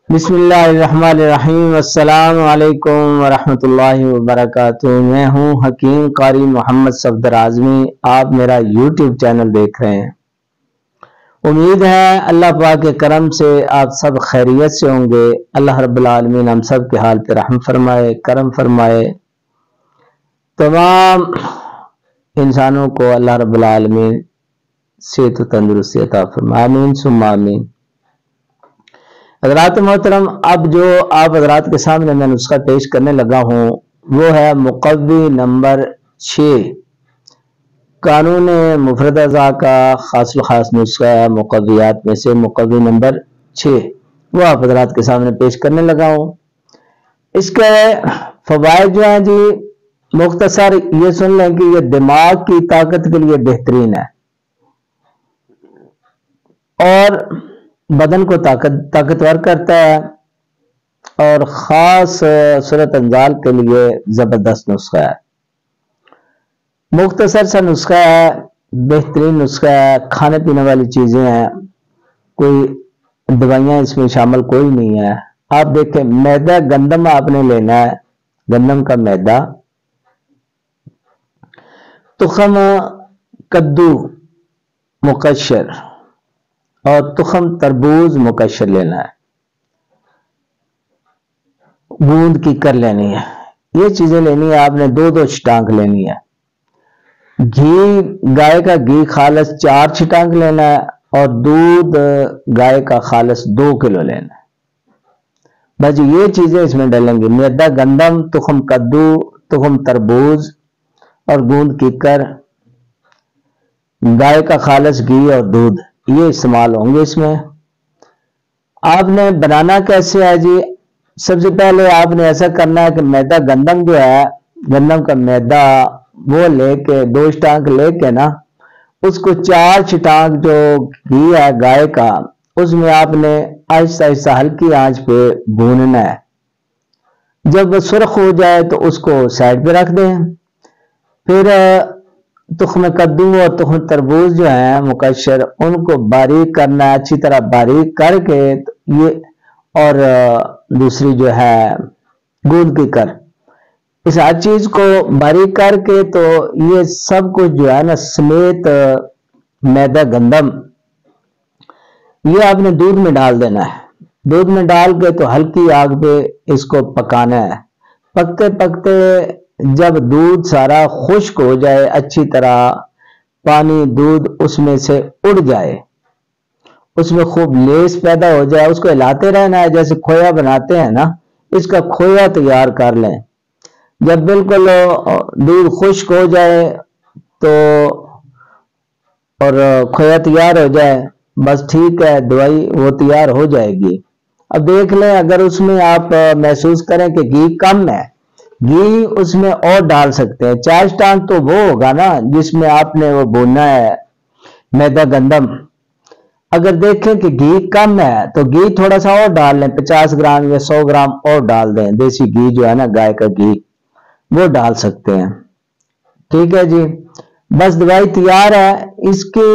بسم اللہ الرحمن الرحیم، السلام علیکم ورحمۃ اللہ وبرکاتہ۔ میں ہوں حکیم قاری محمد صفدر اعظمی، آپ میرا یوٹیوب چینل دیکھ رہے ہیں۔ امید ہے اللہ پاک کے کرم سے آپ سب خیریت سے ہوں گے۔ اللہ رب العالمین ہم سب کے حال پہ رحم فرمائے، کرم فرمائے۔ تمام انسانوں کو اللہ رب العالمین صحت و تندرستی عطا فرمائے، آمین ثم آمین۔ حضرات محترم، اب جو آپ حضرات کے سامنے میں نسخہ پیش کرنے لگا ہوں وہ ہے مقوی نمبر 6، قانون مفرد اعضاء کا خاص الخاص نسخہ ہے مقویات میں سے مقوی نمبر 6، وہ آپ حضرات کے سامنے پیش کرنے لگا ہوں۔ اس کے فوائد جو ہیں جی مختصر یہ سن لیں کہ یہ دماغ کی طاقت کے لیے بہترین ہے اور بدن کو طاقتور کرتا ہے، اور خاص صورت انزال کے لیے زبردست نسخہ ہے۔ مختصر سا نسخہ ہے، بہترین نسخہ ہے، کھانے پینے والی چیزیں ہیں، کوئی دوائیاں اس میں شامل کوئی نہیں ہے۔ آپ دیکھیں، میدا گندم آپ نے لینا ہے، گندم کا میدا، تخم کدو مقشر اور تخم تربوز مقشر لینا ہے، گوند کی کر لینی ہے، یہ چیزیں لینی ہے آپ نے، 2 چھٹانک لینی ہے۔ گھی، گائے کا گھی خالص 4 چھٹانک لینا ہے، اور دودھ گائے کا خالص 2 کلو لینا ہے۔ بس یہ چیزیں اس میں ڈالیں گے، میدا گندم، تخم کدو، تخم تربوز اور گوند کی کر، گائے کا خالص گھی اور دودھ، یہ استعمال ہوں گے اس میں۔ آپ نے بنانا کیسے ہے جی؟ سب سے پہلے آپ نے ایسا کرنا ہے کہ میدا گندم جو ہے، گندم کا میدا وہ لے کے 2 چھٹانک لے کے نا، اس کو 4 چھٹانک جو گھی ہے گائے کا، اس میں آپ نے آہستہ آہستہ ہلکی آنچ پہ بھوننا ہے۔ جب وہ سرخ ہو جائے تو اس کو سائڈ پہ رکھ دیں۔ پھر تخم کدو اور تخم تربوز جو ہیں مقشر، ان کو باریک کرنا ہے، اچھی طرح باریک کر کے یہ، اور دوسری جو ہے گوند کی کر، اس ہر چیز کو باریک کر کے تو یہ سب کچھ جو ہے نا سمیت میدا گندم، یہ آپ نے دودھ میں ڈال دینا ہے۔ دودھ میں ڈال کے تو ہلکی آگ پہ اس کو پکانا ہے۔ پکتے پکتے جب دودھ سارا خشک ہو جائے، اچھی طرح پانی دودھ اس میں سے اڑ جائے، اس میں خوب لیس پیدا ہو جائے، اس کو ہلاتے رہنا ہے جیسے کھویا بناتے ہیں نا، اس کا کھویا تیار کر لیں۔ جب بالکل دودھ خشک ہو جائے تو اور کھویا تیار ہو جائے، بس ٹھیک ہے، دوائی وہ تیار ہو جائے گی۔ اب دیکھ لیں، اگر اس میں آپ محسوس کریں کہ گھی کم ہے، گھی اس میں اور ڈال سکتے ہیں۔ 4 چھٹانک تو وہ ہوگا نا جس میں آپ نے وہ بھوننا ہے میدا گندم۔ اگر دیکھیں کہ گھی کم ہے تو گھی تھوڑا سا اور ڈال لیں، 50 گرام یا 100 گرام اور ڈال دیں، دیسی گھی جو ہے نا گائے کا گھی، وہ ڈال سکتے ہیں۔ ٹھیک ہے جی، بس دوائی تیار ہے۔ اس کے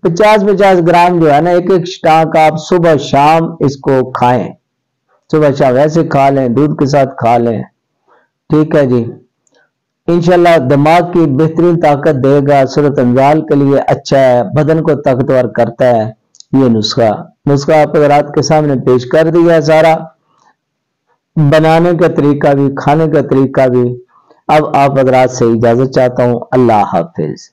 50 گرام جو ہے نا، ایک چھٹانک آپ صبح شام اس کو کھائیں، صبح شام ویسے کھا لیں، دودھ کے ساتھ کھا لیں۔ ٹھیک ہے جی، انشاءاللہ دماغ کی بہترین طاقت دے گا، صورت انزال کے لیے اچھا ہے، بدن کو طاقتور کرتا ہے یہ نسخہ آپ حضرات کے سامنے پیش کر دیا ہے سارا، بنانے کا طریقہ بھی، کھانے کا طریقہ بھی۔ اب آپ حضرات سے اجازت چاہتا ہوں، اللہ حافظ۔